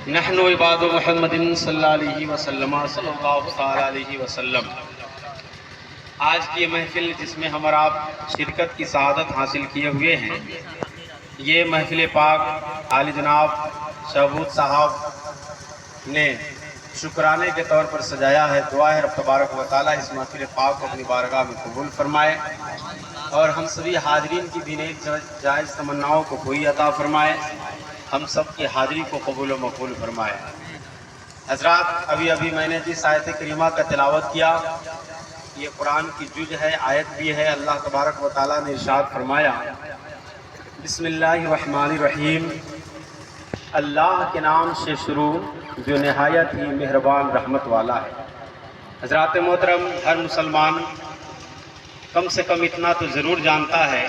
نحن عباد محمد صلی اللہ علیہ وسلم صلی اللہ تعالی علیہ وسلم۔ آج کی محفل جس میں ہم اور آپ شرکت کی سعادت حاصل کیے ہوئے ہیں، یہ محفل پاک عالی جناب شہبود صاحب نے شکرانے کے طور پر سجایا ہے۔ دعا ہے رب تبارک و تعالیٰ اس محفل پاک کو اپنی بارگاہ میں قبول فرمائے اور ہم سبھی حاضرین کی بھی نیک جائز تمناؤں کو کوئی عطا فرمائے، ہم سب کی حاضری کو قبول و مقبول فرمائے۔ حضرات، ابھی میں نے جس آیت کریمہ کا تلاوت کیا، یہ قرآن کی جز ہے، آیت بھی ہے۔ اللہ تبارک و تعالیٰ نے ارشاد فرمایا، بسم اللہ الرحمن الرحیم، اللہ کے نام سے شروع جو نہایت ہی مہربان رحمت والا ہے۔ حضرات محترم، ہر مسلمان کم سے کم اتنا تو ضرور جانتا ہے،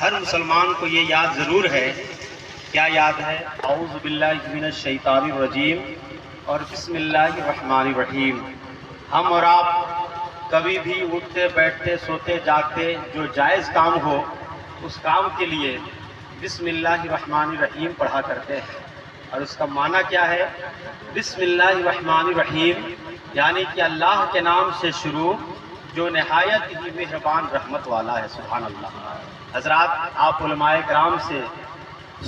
ہر مسلمان کو یہ یاد ضرور ہے۔ کیا یاد ہے؟ اعوذ باللہ من الشیطان الرجیم اور بسم اللہ الرحمن الرحیم۔ ہم اور آپ کبھی بھی اٹھتے بیٹھتے سوتے جاگتے جو جائز کام ہو، اس کام کے لیے بسم اللہ الرحمن الرحیم پڑھا کرتے ہیں۔ اور اس کا معنی کیا ہے؟ بسم اللہ الرحمن الرحیم یعنی کہ اللہ کے نام سے شروع جو نہایت ہی مہربان رحمت والا ہے۔ سبحان اللہ۔ حضرات، آپ علماء کرام سے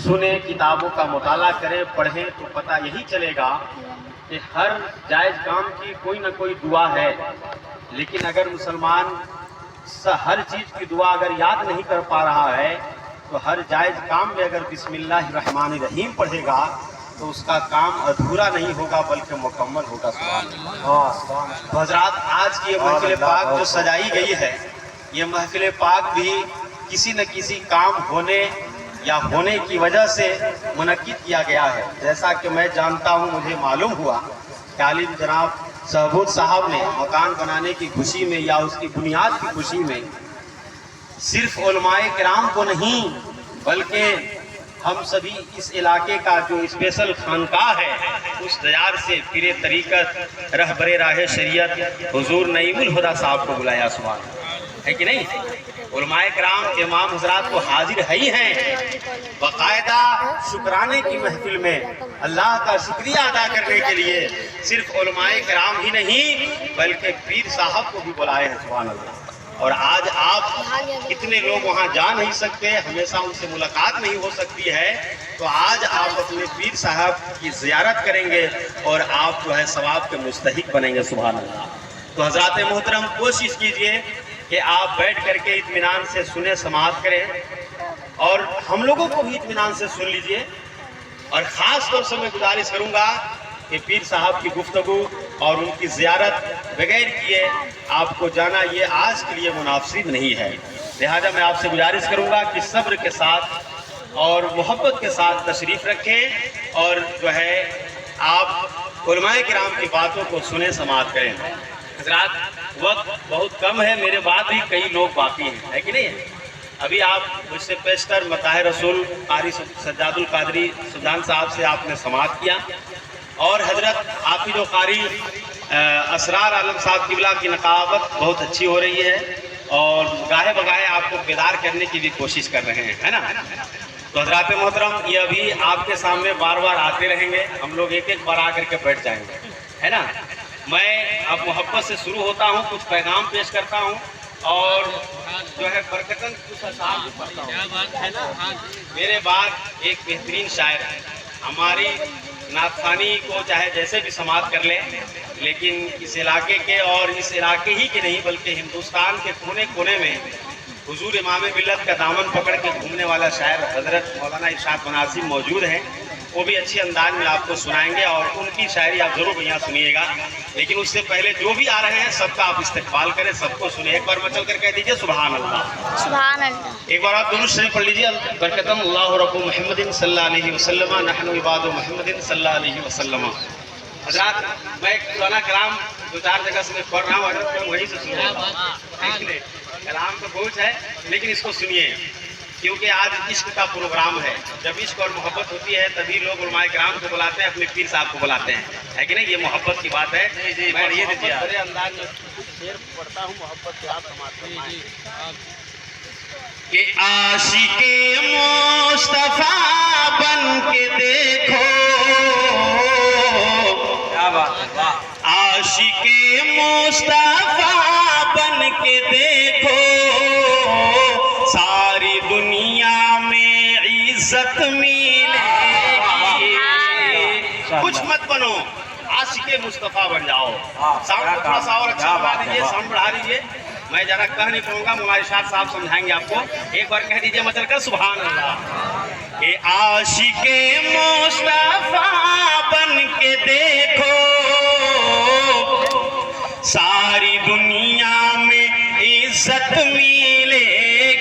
سنیں، کتابوں کا مطالعہ کریں، پڑھیں تو پتہ یہی چلے گا کہ ہر جائز کام کی کوئی نہ کوئی دعا ہے، لیکن اگر مسلمان ہر چیز کی دعا اگر یاد نہیں کر پا رہا ہے تو ہر جائز کام میں اگر بسم اللہ الرحمن الرحیم پڑھے گا تو اس کا کام ادھورا نہیں ہوگا بلکہ مکمل ہوگا۔ سبحان اللہ۔ حضرات، آج کی یہ محفل پاک جو سجائی گئی ہے، یہ محفل پاک بھی کسی نہ کسی کام ہونے یا ہونے کی وجہ سے منعقد کیا گیا ہے۔ جیسا کہ میں جانتا ہوں، مجھے معلوم ہوا کہ عالم جناب شہبود صاحب نے مکان بنانے کی خوشی میں یا اس کی بنیاد کی خوشی میں صرف علماء کرام کو نہیں بلکہ ہم سبھی اس علاقے کا جو اسپیشل خانقاہ ہے، اس دیار سے پیر طریقت رہبر راہ شریعت حضور نعیم الہدیٰ صاحب کو بلایا۔ سبحان ہے کہ نہیں؟ علماء کرام امام حضرات کو حاضر ہی ہیں، باقاعدہ شکرانے کی محفل میں اللہ کا شکریہ ادا کرنے کے لیے صرف علماء کرام ہی نہیں بلکہ پیر صاحب کو بھی بلائے ہیں۔ سبحان اللہ۔ اور آج آپ اتنے لوگ وہاں جا نہیں سکتے، ہمیشہ ان سے ملاقات نہیں ہو سکتی ہے، تو آج آپ اپنے پیر صاحب کی زیارت کریں گے اور آپ جو ہے ثواب کے مستحق بنیں گے۔ سبحان اللہ۔ تو حضرات محترم، کوشش کیجئے کہ آپ بیٹھ کر کے اطمینان سے سنیں، سماعت کریں اور ہم لوگوں کو بھی اطمینان سے سن لیجئے۔ اور خاص طور سے میں گزارش کروں گا کہ پیر صاحب کی گفتگو اور ان کی زیارت بغیر کیے آپ کو جانا یہ آج کے لیے مناسب نہیں ہے، لہذا میں آپ سے گزارش کروں گا کہ صبر کے ساتھ اور محبت کے ساتھ تشریف رکھیں اور جو ہے آپ علماء کرام کی باتوں کو سنیں، سماعت کریں۔ حضرات، وقت بہت کم ہے، میرے بعد بھی کئی لوگ باقی ہیں، ہے کہ نہیں؟ ابھی آپ مجھ سے پیشتر مطاہر رسول قاری سجاد القادری سلطان صاحب سے آپ نے سماعت کیا، اور حضرت حافظ و قاری اسرار عالم صاحب قبلہ کی نقابت بہت اچھی ہو رہی ہے اور گاہے بگاہے آپ کو بیدار کرنے کی بھی کوشش کر رہے ہیں، ہے نا؟ تو حضرات محترم، یہ ابھی آپ کے سامنے بار بار آتے رہیں گے، ہم لوگ ایک ایک بار آ کر کے بیٹھ جائیں گے، ہے نا؟ میں اب محبت سے شروع ہوتا ہوں، کچھ پیغام پیش کرتا ہوں اور جو ہے برکتاً کچھ اشعار بھی پڑھتا ہوں، ہے نا؟ میرے بعد ایک بہترین شاعر ہے، ہماری نعت خوانی کو چاہے جیسے بھی سماعت کر لیں، لیکن اس علاقے کے اور اس علاقے ہی کے نہیں بلکہ ہندوستان کے کونے کونے میں حضور امام ملت کا دامن پکڑ کے گھومنے والا شاعر حضرت مولانا ارشاد مناظم موجود ہیں، وہ بھی اچھے انداز میں آپ کو سنائیں گے اور ان کی شاعری آپ ضرور یہاں سنیے گا۔ لیکن اس سے پہلے جو بھی آ رہے ہیں سب کا آپ استقبال کریں، سب کو سنیں۔ ایک بار مچل کر کہہ دیجئے سبحان اللہ۔ سبحان اللہ۔ ایک بار آپ درود شریف پڑھ لیجئے، برکتم اللہ رب محمد صلی اللہ علیہ وسلم نحن عباد محمد صلی اللہ علیہ وسلم۔ حضرات، میں ایک قرآن کلام دو چار جگہ سے میں پڑھ رہا ہوں، حضرت میں وہیں سے سنوں گا۔ کلام تو بہت ہے لیکن اس کو سنیے، کیونکہ آج عشق کا پروگرام ہے۔ جب عشق اور محبت ہوتی ہے تبھی لوگ علماء کرام کو بلاتے ہیں، اپنے پیر صاحب کو بلاتے ہیں، ہے کہ نہیں؟ یہ محبت کی بات ہے۔ میں یہ دیجیے بڑے انداز میں شعر پڑھتا ہوں، محبت سے آپ سماعت فرمائیں کہ عاشق مصطفیٰ بن کے دیکھو کیا بات ہے، واہ۔ عاشق مصطفیٰ بن کے دیکھو ساری دنیا میں عزت ملے گی۔ کچھ مت بنو، عاشق مصطفیٰ بن جاؤ۔ ساؤنڈ کو تھوڑا سا اور اچھا بڑھا دیجیے، ساؤنڈ بڑھا دیجیے۔ میں ذرا کہہ نہیں پاؤں گا، ہمارے شاہ صاحب سمجھائیں گے آپ کو۔ ایک بار کہہ دیجیے مطلب کر سبحان اللہ۔ کہ عاشق مصطفیٰ بن کے دیکھو ساری دنیا میں عزت ملے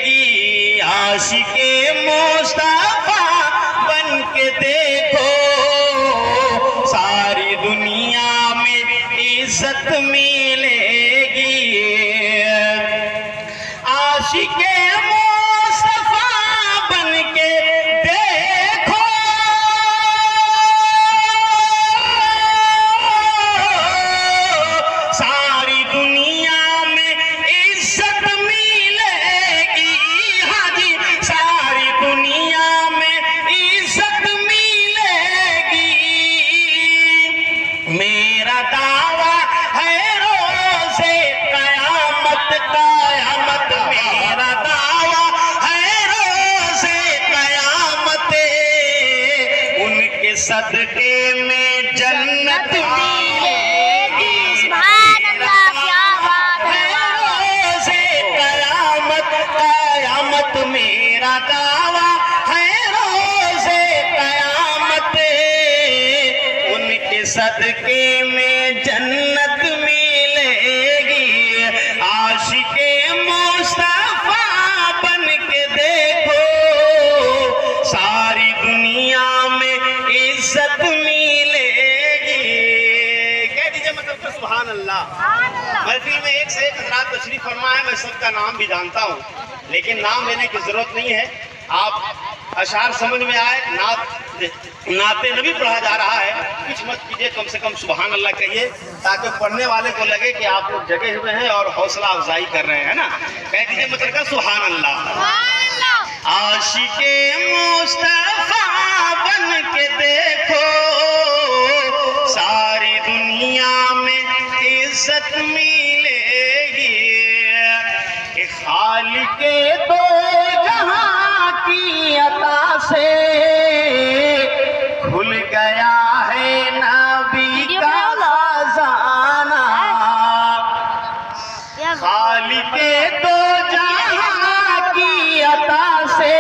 گی۔ عاشق مصطفیٰ بن کے دیکھو ساری دنیا میں عزت ملے گی۔ عاشق مصطفیٰ بن کے دیکھو ساری دنیا میں عزت ملے گی۔ ہاں جی، ساری دنیا میں عزت ملے گی۔ میرا دعویٰ ہے روزے قیامت، قیامت میرا دعویٰ ہے روزے قیامت، ان کے صدقے میں جنت ملے گی۔ سبحان اللہ، کیا بات ہے۔ روزے قیامت، قیامت میرا دعویٰ ہے روزے قیامت، ان کے صدقے میں جنت ملے گی۔ عاشق مصطفیٰ بن کے دیکھو ساری دنیا میں عزت ملے گی۔ کہہ دیجیے مطلب کہ سبحان اللہ۔ محفل میں ایک سے ایک حضرات تشریف فرما ہے، میں سب کا نام بھی جانتا ہوں، لیکن نام لینے کی ضرورت نہیں ہے۔ آپ اشعار سمجھ میں آئے، نعت نبی پڑھا جا رہا ہے، کچھ مت کیجیے، کم سے کم سبحان اللہ کہیے تاکہ پڑھنے والے کو لگے کہ آپ لوگ جگے ہوئے ہیں اور حوصلہ افزائی کر رہے ہیں نا۔ کہہ دیجیے مطلب کہ سبحان اللہ۔ عاشق مصطفیٰ بن کے دیکھو ساری دنیا میں عزت ملے گی۔ کہ خالق دو جہاں کی عطا سے کھل گیا ہے نبی کا خزانہ۔ خالق دو جہاں کی عطا سے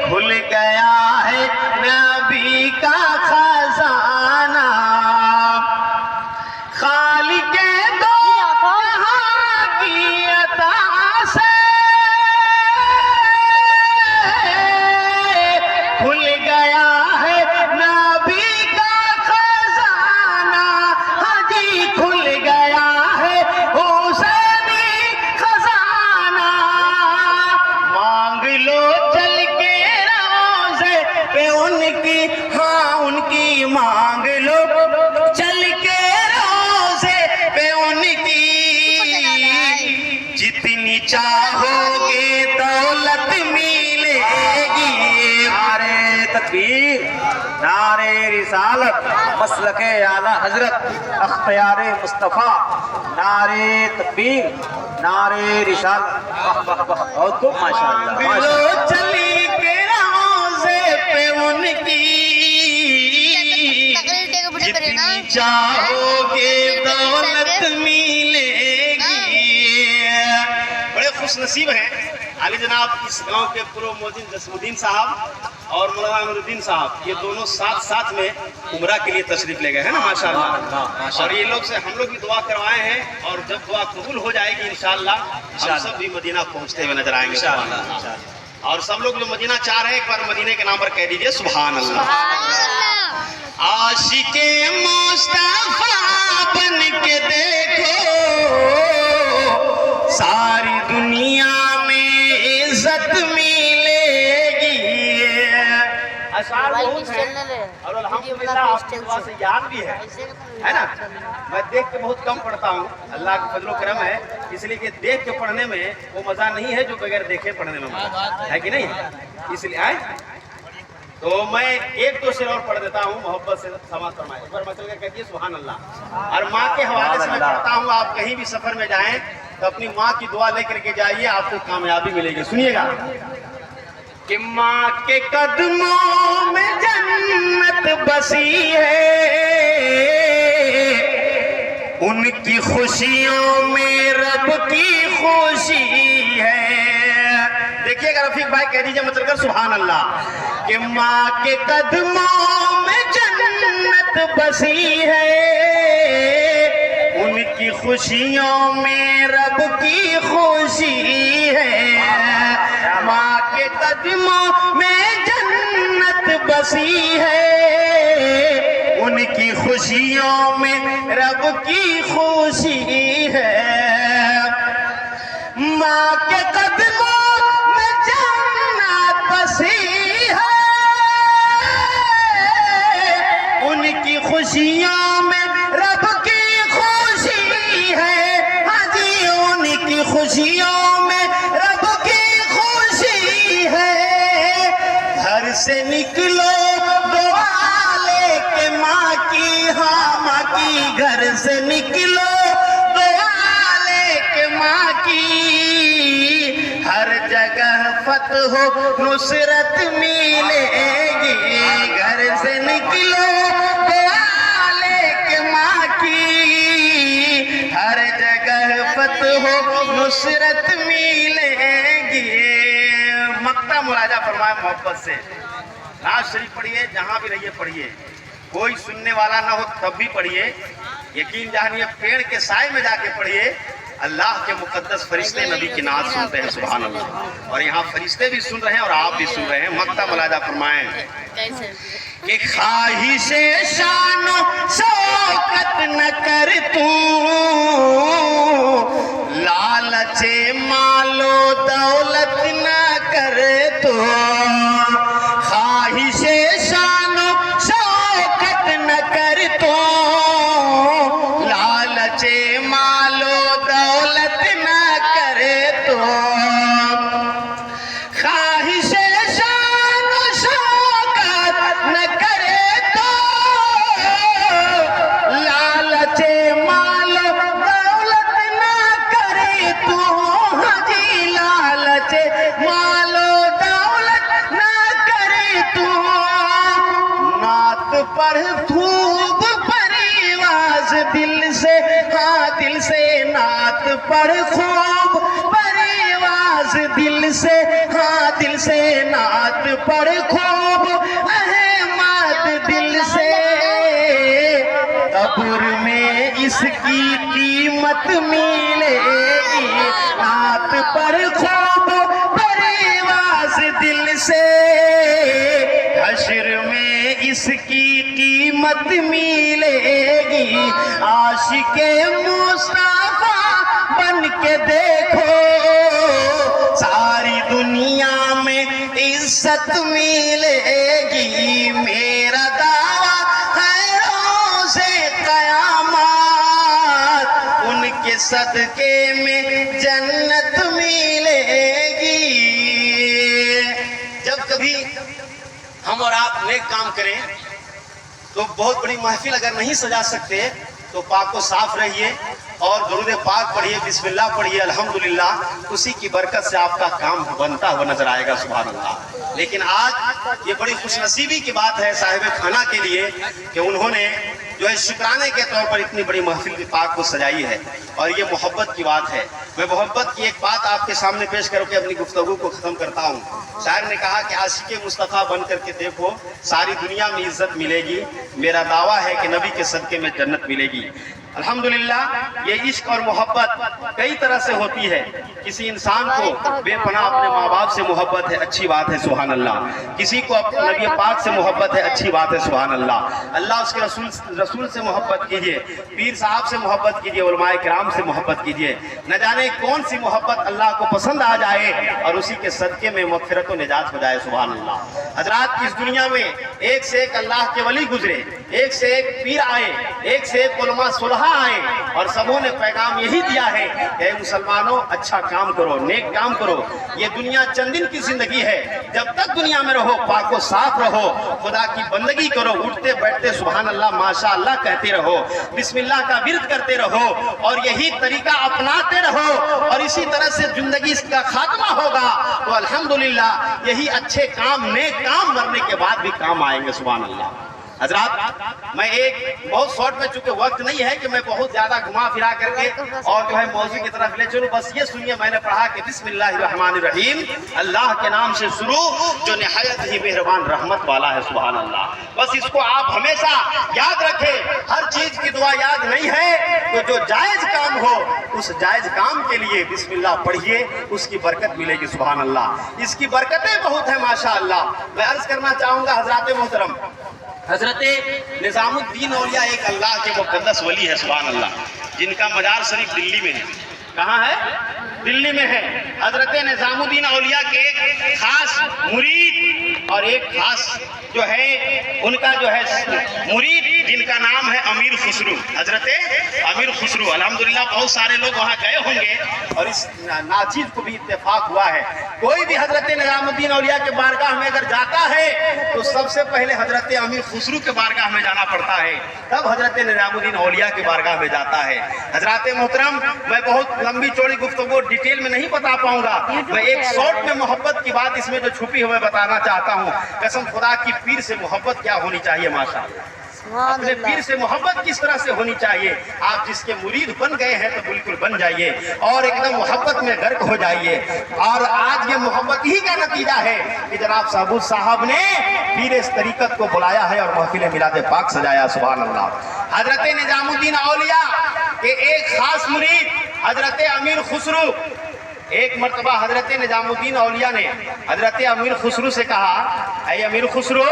کھل گیا ہے نبی کا خزانہ۔ خالق دو جہاں کی عطا سے کھل گیا ہے نبی کا خزانہ۔ ہاں جی، کھل گیا ہے حسینی خزانہ۔ مانگ لو چل کے روزے پہ ان کی، ہاں ان کی مانگ لو چل کے روزے پہ ان کی، جتنی چاہو گے دولت ملے گی۔ نعرے تکبیر، نعرے رسالت، مسلک اعلیٰ حضرت اختیار مصطفیٰ، نعرے تکبیر، نعرے رسالت، بہت خوب، ماشاءاللہ۔ چلی کے روزے پہ ان کی، جتنی چاہو گے دولت ملے گی۔ بڑے خوش نصیب ہیں علی جناب اس گاؤں کے پرو موزن جسم الدین صاحب اور مولانا امیر الدین صاحب، یہ دونوں ساتھ ساتھ میں عمرہ کے لیے تشریف لے گئے ہیں نا، ماشاءاللہ۔ اور یہ لوگ سے ہم لوگ بھی دعا کروائے ہیں، اور جب دعا قبول ہو جائے گی انشاءاللہ ہم سب بھی مدینہ پہنچتے ہوئے نظر آئیں گے انشاءاللہ۔ اور سب لوگ جو مدینہ چاہ رہے ہیں ایک بار مدینے کے نام پر کہہ دیجئے سبحان اللہ۔ عاشق مصطفیٰ بن کے دیکھو ساری دنیا میں عزت ملے گی۔ اشعار بہت ہیں اور الحمدللہ آپ کے دعا سے یاد بھی ہے نا۔ میں دیکھ کے بہت کم پڑھتا ہوں، اللہ کا فضل و کرم ہے، اس لیے کہ دیکھ کے پڑھنے میں وہ مزہ نہیں ہے جو بغیر دیکھے پڑھنے میں مزہ ہے کہ نہیں؟ اس لیے تو میں ایک دو شعر اور پڑھ دیتا ہوں محبت سے سماعت فرمائے. ایک بار مچل کر کہیے سبحان اللہ. اور ماں کے حوالے سے میں پڑھتا ہوں, آپ کہیں بھی سفر میں جائیں تو اپنی ماں کی دعا لے کر کے جائیے, آپ کو کامیابی ملے گی. سنیے گا کہ ماں کے قدموں میں جنت بسی ہے, ان کی خوشیوں میں رب کی خوشی ہے. دیکھیے گا رفیق بھائی, کہہ دیجیے مطلب کر سبحان اللہ. کہ ماں کے قدموں میں جنت بسی ہے, ان کی خوشیوں میں رب کی خوشی ہے. ماں کے قدموں میں جنت بسی ہے, ان کی خوشیوں میں رب کی خوشی ہے. ماں کے قدموں میں جنت بسی ہے, ان کی خوشیوں میں رب کی خوشی ہے. ہاں جی, ان کی خوشیوں میں رب کی خوشی ہے. گھر سے نکلو دعا لے کے ماں کی, ہاں ماں کی. گھر سے نکلو دعا لے کے ماں کی, ہر جگہ فتح و نصرت ملے گی. گھر سے نکلو دعا لے کے ماں کی, ہر جگہ فتح و نصرت ملے گی. مقطع مراجعہ فرمائے محبت سے. نعت شریف پڑھیے, جہاں بھی رہیے پڑھیے, کوئی سننے والا نہ ہو تب بھی پڑھیے. یقین جانیے پیڑ کے سائے میں جا کے پڑھیے, اللہ کے مقدس فرشتے نبی کی نعت سنتے ہیں. سبحان اللہ. اور یہاں فرشتے بھی سن رہے ہیں اور آپ بھی سن رہے ہیں. مقطع ملاحظہ فرمائیں کہ خواہش شان و شوکت نہ کر تو, لالچ مال و دولت نہ کر تو. خواہش شان و شوکت نہ کر تو, لالچ مال و دولت نہ کر تو. خواہش شان و شوکت نہ کرے تو, لالچ مال و دولت نہ کرے تو. ہاں جی, لالچ مال و دولت نہ کرے تو. نعت پڑھ خوب پریواز دل سے, ہاں دل سے. نعت پڑھ خوب پریواز دل سے, ہاں دل سے. نعت پڑھ خوب احمد دل سے, قبر میں اس کی قیمت ملے گی. نعت پڑھ خوب پریواز دل سے, حشر میں اس کی قیمت ملے گی. عاشق مصطفیٰ بن کے دیکھو, ساری دنیا میں عزت ملے گی. میرا دعویٰ ہے روز قیامت, ان کے صدقے میں جنت ملے گی. جب کبھی ہم اور آپ نیک کام کریں تو بہت بڑی محفل اگر نہیں سجا سکتے تو پاک و صاف رہیے اور درود پاک پڑھیے, بسم اللہ پڑھیے, الحمدللہ. اسی کی برکت سے آپ کا کام بنتا ہوا نظر آئے گا. سبحان اللہ. لیکن آج یہ بڑی خوش نصیبی کی بات ہے صاحب خانہ کے لیے کہ انہوں نے جو ہے شکرانے کے طور پر اتنی بڑی محفل کی پاک کو سجائی ہے, اور یہ محبت کی بات ہے. میں محبت کی ایک بات آپ کے سامنے پیش کر کے اپنی گفتگو کو ختم کرتا ہوں. شاعر نے کہا کہ عاشق مصطفیٰ بن کر کے دیکھو, ساری دنیا میں عزت ملے گی. میرا دعویٰ ہے کہ نبی کے صدقے میں جنت ملے گی. الحمدللہ. یہ عشق اور محبت کئی طرح سے ہوتی ہے. کسی انسان کو بے پناہ اپنے ماں باپ سے محبت ہے, اچھی بات ہے, سبحان اللہ. کسی کو اپنے نبی پاک سے محبت ہے, اچھی بات ہے, سبحان اللہ. اللہ اس کے رسول سے محبت کیجئے, پیر صاحب سے محبت کیجئے, علماء کرام سے محبت کیجئے. نہ جانے کون سی محبت اللہ کو پسند آ جائے اور اسی کے صدقے میں مغفرت و نجات ہو جائے. سبحان اللہ. حضرات, اس دنیا میں ایک سے ایک اللہ کے ولی گزرے, ایک سے ایک پیر آئے, ایک سے ایک علماء صلحاء وہاں آئے اور سبوں نے پیغام یہی دیا ہے کہ اے مسلمانوں اچھا کام کرو، نیک کام کرو، یہ دنیا چند دن کی زندگی ہے، جب تک دنیا میں رہو پاک و صاف رہو، خدا کی بندگی کرو، اٹھتے بیٹھتے سبحان اللہ ماشاء اللہ کہتے رہو، بسم اللہ کا ورد کرتے رہو اور یہی طریقہ اپناتے رہو اور اسی طرح سے زندگی اس کا خاتمہ ہوگا تو الحمدللہ یہی اچھے کام نیک کام مرنے کے بعد بھی کام آئیں گے سبحان اللہ۔ حضرات میں ایک بہت شارٹ میں چونکہ وقت نہیں ہے کہ میں بہت زیادہ گھما پھرا کر کے اور جو ہے موضوع کی طرف لے چلوں، بس یہ سنیے میں نے پڑھا کہ بسم اللہ الرحمن الرحیم، اللہ کے نام سے شروع جو نہایت ہی مہربان رحمت والا ہے سبحان اللہ۔ بس اس کو آپ ہمیشہ یاد رکھیں، ہر چیز کی دعا یاد نہیں ہے تو جو جائز کام ہو اس جائز کام کے لیے بسم اللہ پڑھیے، اس کی برکت ملے گی سبحان اللہ۔ اس کی برکتیں بہت ہیں ماشاء اللہ۔ میں عرض کرنا چاہوں گا حضرات محترم، حضرت نظام الدین اولیاء ایک اللہ کے مقدس ولی ہے سبحان اللہ، جن کا مزار شریف دلی میں ہے۔ کہاں ہے؟ دلی میں ہے۔ حضرت نظام الدین اولیاء کے ایک خاص مرید اور ایک خاص جو ہے ان کا جو ہے مرید جن کا نام ہے امیر خسرو، حضرت امیر خسرو۔ الحمدللہ بہت سارے لوگ وہاں گئے ہوں گے اور اس ناچیز کو بھی اتفاق ہوا ہے، کوئی بھی حضرت نظام الدین اولیاء کے بارگاہ میں اگر جاتا ہے تو سب سے پہلے حضرت امیر خسرو کے بارگاہ میں جانا پڑتا ہے، تب حضرت نظام الدین اولیاء کے بارگاہ میں جاتا ہے۔ حضرات محترم میں بہت لمبی چوڑی گفتگو ڈیٹیل میں نہیں بتا پاؤں گا، میں ایک شارٹ میں محبت کی بات اس میں جو چھپی ہوئے بتانا چاہتا ہوں۔ قسم خدا کی پیر سے محبت کیا ہونی چاہیے ماشاءاللہ، اپنے پیر سے محبت کس طرح سے ہونی چاہیے۔ آپ جس کے مرید بن گئے ہیں تو بالکل بن جائیے اور ایک دم محبت میں غرق ہو جائیے، اور آج یہ محبت ہی کا نتیجہ ہے کہ جناب صابود صاحب نے پیر اس طریقت کو بلایا ہے اور محفل میلاد پاک سجایا سبحان اللہ۔ حضرت نظام الدین اولیاء کے ایک خاص مرید حضرت امیر خسرو، ایک مرتبہ حضرت نظام الدین اولیاء نے حضرت امیر خسرو سے کہا، اے امیر خسرو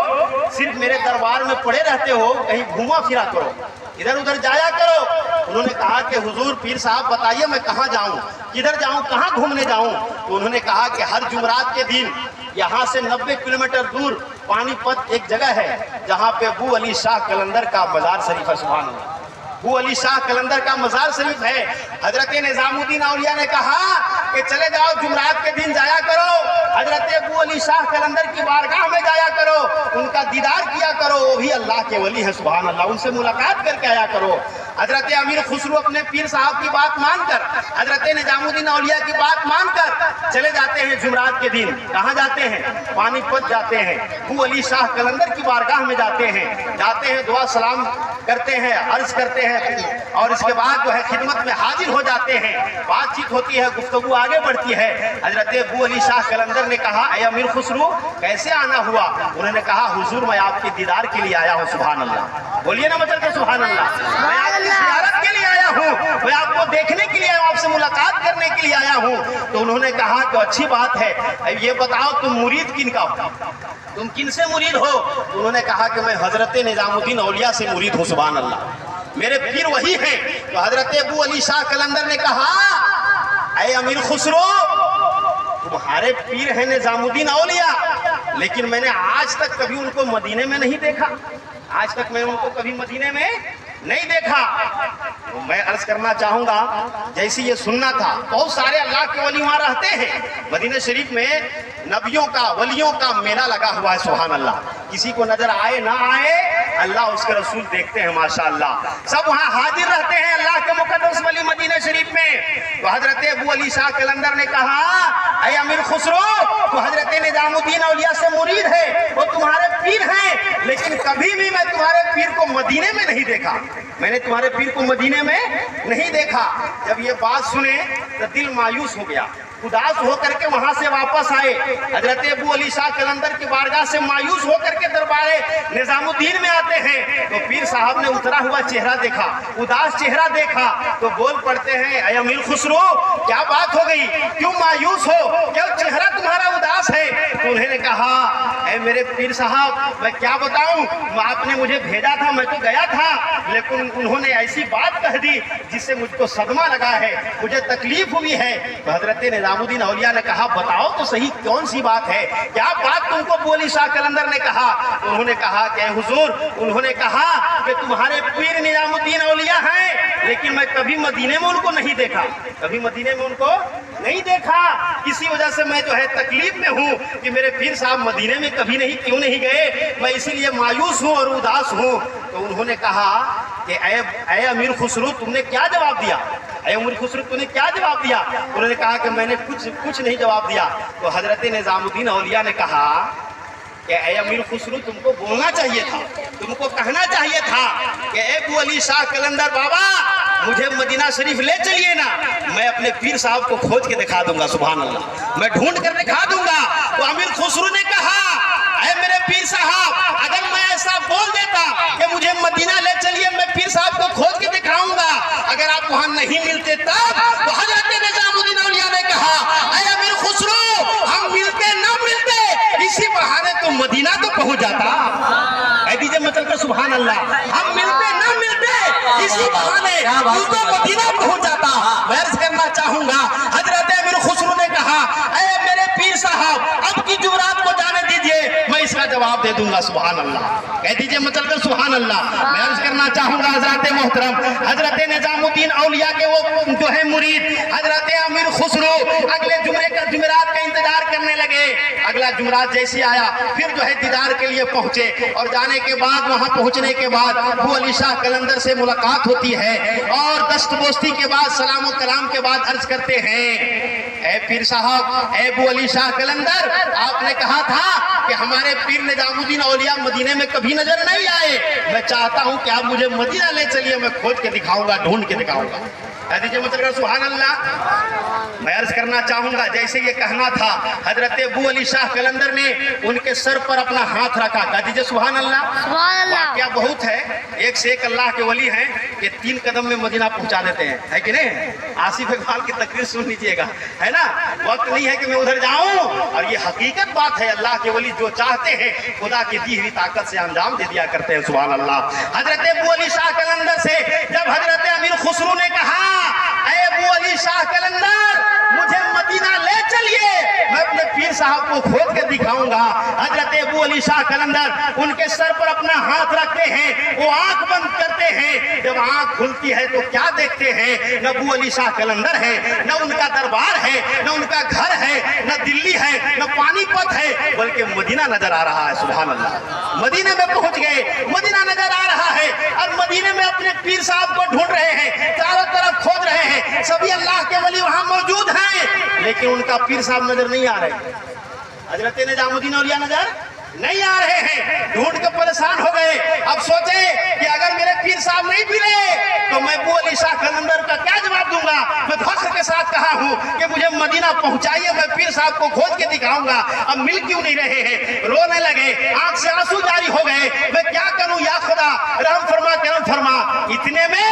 صرف میرے دربار میں پڑے رہتے ہو، کہیں گھوما پھرا کرو، ادھر ادھر جایا کرو۔ انہوں نے کہا کہ حضور پیر صاحب بتائیے میں کہاں جاؤں، کدھر جاؤں، کہاں گھومنے جاؤں؟ تو انہوں نے کہا کہ ہر جمعرات کے دن یہاں سے 90 کلومیٹر دور پانی پت ایک جگہ ہے جہاں پہ ابو علی شاہ قلندر کا مزار شریف ہے سبحان اللہ، ابو علی شاہ قلندر کا مزار شریف ہے۔ حضرت نظام الدین اولیاء نے کہا کہ چلے جاؤ جمعرات کے دن جایا کرو، حضرت ابو علی شاہ قلندر کی بارگاہ میں جایا کرو، ان کا دیدار کیا کرو، وہ بھی اللہ کے ولی ہے سبحان اللہ، ان سے ملاقات کر کے آیا کرو۔ حضرت امیر خسرو اپنے پیر صاحب کی بات مان کر، حضرت نظام الدین اولیاء کی بات مان کر چلے جاتے ہیں جمعرات کے دن۔ کہاں جاتے ہیں؟ پانی پت جاتے ہیں، ابو علی شاہ قلندر کی بارگاہ میں جاتے ہیں، دعا سلام کرتے ہیں، عرض کرتے ہیں اور اس کے بعد جو ہے خدمت میں حاضر ہو جاتے ہیں، بات چیت ہوتی ہے، گفتگو آگے بڑھتی ہے۔ حضرت ابو علی شاہ قلندر نے کہا اے امیر خسرو کیسے آنا ہوا؟ انہوں نے کہا حضور میں آپ کے دیدار کے لیے آیا ہوں سبحان اللہ، بولیے نا مطلب کہ سبحان اللہ، میں آپ کی زیارت کے لیے آیا ہوں، میں آپ کو دیکھنے کے لیے آیا ہوں، آپ سے ملاقات کرنے کے لیے آیا ہوں۔ تو انہوں نے کہا کہ اچھی بات ہے، یہ بتاؤ تم مرید کن کا ہو، تم کن سے مرید ہو؟ تو انہوں نے کہا کہ میں حضرت نظام الدین اولیاء سے مرید ہوں سبحان اللہ، میرے پیر وہی ہیں۔ تو حضرت ابو علی شاہ قلندر نے کہا اے امیر خسرو تمہارے پیر ہیں نظام الدین اولیاء، لیکن میں نے آج تک کبھی ان کو مدینے میں نہیں دیکھا، آج تک میں ان کو کبھی مدینے میں نہیں دیکھا۔ میں عرض کرنا چاہوں گا جیسے یہ سننا تھا، بہت سارے اللہ کے ولی وہاں رہتے ہیں، مدینہ شریف میں نبیوں کا ولیوں کا میلہ لگا ہوا ہے سبحان اللہ، کسی کو نظر آئے نہ آئے اللہ اس کے رسول دیکھتے ہیں ماشاءاللہ، سب وہاں حاضر رہتے ہیں اللہ کے مقدس ولی مدینہ شریف میں۔ تو حضرت ابو علی شاہ قلندر نے کہا اے امیر خسرو تو حضرت نظام الدین اولیاء سے مرید ہے، وہ تمہارے پیر ہیں، لیکن کبھی بھی میں تمہارے پیر کو مدینے میں نہیں دیکھا، میں نے تمہارے پیر کو مدینے میں نہیں دیکھا۔ جب یہ بات سنے تو دل مایوس ہو گیا، اداس ہو کر کے وہاں سے واپس آئے، حضرت ابو علی شاہ قلندر کی بارگاہ سے مایوس ہو کر کے دربار نظام الدین میں آتے ہیں۔ تو پیر صاحب نے اترا ہوا چہرہ دیکھا، اداس چہرہ دیکھا، تو بول پڑتے ہیں اے امیر خسرو کیا بات ہو گئی، کیوں مایوس ہو، کیا چہرہ تمہارا اداس ہے؟ تو انہوں نے کہا اے میرے پیر صاحب میں کیا بتاؤں، آپ نے مجھے بھیجا تھا، میں تو گیا تھا، لیکن انہوں نے ایسی بات کہہ دی جس سے مجھ کو صدمہ لگا ہے، مجھے تکلیف ہوئی ہے۔ تو حضرت نظام الدین اولیاء نے کہا بتاؤ تو صحیح کون سی بات ہے، کیا بات تم کو ابو علی شاہ قلندر نے کہا؟ انہوں نے کہا کہ اے حضور، انہوں نے کہا کہ تمہارے پیر نظام الدین اولیاء ہیں، لیکن میں کبھی مدینے میں ان کو نہیں دیکھا، کبھی مدینے میں ان کو نہیں دیکھا، کسی وجہ سے میں جو ہے تکلیف میں ہوں کہ میرے پیر صاحب مدینے میں کبھی نہیں کیوں نہیں گئے، میں اسی لیے مایوس ہوں اور اداس ہوں۔ تو انہوں نے کہا کہ اے امیر خسرو تم نے کیا جواب دیا، اے امیر خسرو تم نے کیا جواب دیا؟ انہوں نے کہا کہ میں نے کچھ نہیں جواب دیا۔ تو حضرت نظام الدین اولیاء نے کہا کہ اے امیر خسرو تم کو بولنا چاہیے تھا، تم کو کہنا چاہیے تھا کہ اے ابو علی شاہ قلندر بابا مجھے مدینہ شریف لے چلیے نا، میں اپنے پیر صاحب کو کھوج کے دکھا دوں گا، سبحان اللہ، میں ڈھونڈ کر دکھا دوں گا۔ تو امیر خسرو نے کہا اے میرے پیر صاحب اگر میں ایسا بول دیتا کہ مجھے مدینہ لے چلیے میں پیر صاحب کو کھوج کے دکھاؤں گا، اگر آپ وہاں نہیں ملتے تب؟ تو حضرت نظام الدین اولیاء نے کہا اے امیر خسرو ہم ملتے نہ ملتے اسی بہانے تو مدینہ تو پہنچ جاتا۔ کہہ دیجئے مطلب کہ سبحان اللہ، ہم ملتے نہ ملتے اسی بہانے تو مدینہ پہنچ جاتا۔ میں عرض کرنا چاہوں گا حضرت امیر خسرو نے کہا اے میرے پیر صاحب اب کی جمعرات کو جانے دیجئے میں اس کا جواب دے دوں گا، سبحان اللہ، کہہ دیجئے مطلب کہ سبحان اللہ۔ میں عرض کرنا چاہوں گا حضرت محترم حضرت نظام الدین اولیاء کے وہ جو ہے مرید حضرت امیر خسرو اگلے جمعرات کا انتظار کرنے لگے۔ اگلا جمعرات جیسے آیا پھر جو ہے دیدار کے لیے پہنچے، اور جانے کے بعد وہاں پہنچنے کے بعد ابو علی شاہ قلندر سے ملاقات ہوتی ہے، اور دست بوستی کے بعد سلام و کلام کے بعد عرض کرتے ہیں اے پیر صاحب اے ابو علی شاہ قلندر آپ نے کہا تھا کہ ہمارے پیر نظام الدین اولیاء مدینے میں کبھی نظر نہیں آئے، میں چاہتا ہوں کہ آپ مجھے مدینہ لے چلیے، میں کھوج کے دکھاؤں گا، ڈھونڈ کے دکھاؤں گا۔ کہہ دیجئے مطلب سبحان اللہ۔ میں عرض کرنا چاہوں گا جیسے یہ کہنا تھا حضرت ابو علی شاہ قلندر نے ان کے سر پر اپنا ہاتھ رکھا، کہہ دیجئے سبحان اللہ۔ سبحان اللہ۔ واقعہ بہت ہے، ایک سے ایک اللہ کے ولی ہیں کہ 3 قدم میں مدینہ پہنچا دیتے ہیں، ہے کہ نہیں؟ آصف اقبال کی تقریر سن لیجئے گا، ہے نا؟ وقت نہیں ہے کہ میں ادھر جاؤں، اور یہ حقیقت بات ہے، اللہ کے ولی جو چاہتے ہیں خدا کی دی ہوئی طاقت سے انجام دے دیا کرتے ہیں، سبحان اللہ۔ حضرت ابو علی شاہ قلندر سے جب حضرت امیر خسرو نے کہا اے ابو علی شاہ قلندر مجھے مدینہ لے چلیے میں اپنے پیر صاحب کو کھود کے دکھاؤں گا، حضرت ابو علی شاہ قلندر ان کے سر پر اپنا ہاتھ رکھتے ہیں، وہ آنکھ بند کرتے ہیں، جب آنکھ کھلتی ہے تو کیا دیکھتے ہیں؟ نہ ابو علی شاہ قلندر ہے، نہ ان کا دربار ہے، نہ ان کا گھر ہے، نہ دلی ہے، نہ پانی پت ہے، بلکہ مدینہ نظر آ رہا ہے، سبحان اللہ۔ مدینہ میں پہنچ گئے، مدینہ نظر آ رہا ہے، اور مدینے میں اپنے پیر صاحب کو ڈھونڈ رہے ہیں، چاروں طرف کھوج رہے ہیں، سبھی اللہ کے ولی وہاں موجود ہیں، لیکن ان کا پیر صاحب نظر نہیں آ رہے، حضرت نظام الدین اولیاء نظر نہیں آ رہے ہیں، ڈھونڈ کے پریشان ہو گئے۔ اب سوچے کہ اگر میرے پیر صاحب نہیں ملے تو میں ابو علی شاہ قلندر کا کیا جواب دوں گا؟ میں فخر کے ساتھ کہا ہوں کہ مجھے مدینہ پہنچائیے، میں پیر صاحب کو کھوج کے دکھاؤں گا، اب مل کیوں نہیں رہے ہیں؟ رونے لگے، آنکھ سے آنسو جاری ہو گئے، میں کیا کروں یا خدا رحم فرما کرم فرما۔ اتنے میں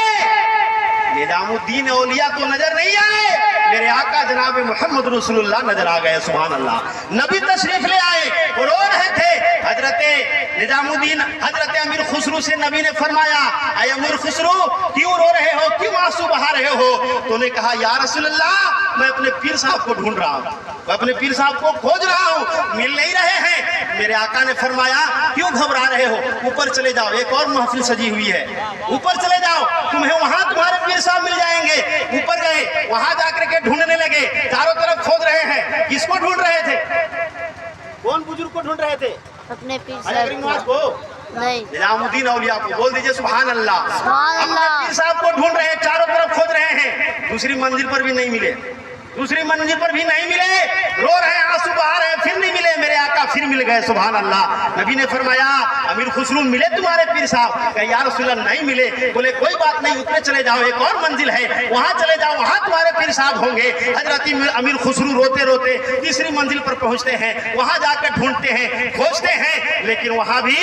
نظام الدین اولیاء تو نظر نہیں آئے، میرے آقا جناب محمد رسول اللہ نظر آ گئے، سبحان اللہ۔ نبی تشریف لے آئے، وہ رو رہے تھے، حضرت نظام الدین حضرت امیر خسرو سے نبی نے فرمایا اے امیر خسرو کیوں رو رہے ہو، کیوں آنسو بہا رہے ہو؟ تو نے کہا یا رسول اللہ میں اپنے پیر صاحب کو ڈھونڈ رہا ہوں، میں اپنے پیر صاحب کو کھوج رہا ہوں، مل نہیں رہے ہیں۔ میرے آقا نے فرمایا کیوں گھبرا رہے ہو، اوپر چلے جاؤ، ایک اور محفل سجی ہوئی ہے، اوپر چلے جاؤ، تمہیں وہاں تمہارے پیر صاحب مل جائیں گے۔ اوپر گئے، وہاں جا کر کے ڈھونڈنے لگے، چاروں طرف کھوج رہے ہیں۔ کس کو ڈھونڈ رہے تھے؟ کون بزرگ کو ڈھونڈ رہے تھے؟ اپنے پیر حضرت نواز کو نہیں، نظام الدین اولیاء کو، بول دیجئے سبحان اللہ۔ سبحان اپنے اللہ۔ پیر صاحب کو ڈھونڈ رہے ہیں، چاروں طرف کھوج رہے ہیں، دوسری منزل پر بھی نہیں ملے، دوسری منزل پر بھی نہیں ملے، رو رہے ہیں، آنسو بہا رہے ہیں، پھر نہیں ملے، میرے آقا پھر مل گئے، سبحان اللہ۔ نبی نے فرمایا امیر خسرو ملے تمہارے پیر صاحب؟ کہ یا رسول اللہ نہیں ملے۔ بولے کوئی بات نہیں، اوپر چلے جاؤ، ایک اور منزل ہے، وہاں چلے جاؤ، وہاں تمہارے پیر صاحب ہوں گے۔ حضرت امیر خسرو روتے روتے تیسری منزل پر پہنچتے ہیں، وہاں جا کر ڈھونڈتے ہیں، کھوجتے ہیں، لیکن وہاں بھی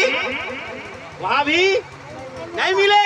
نہیں ملے۔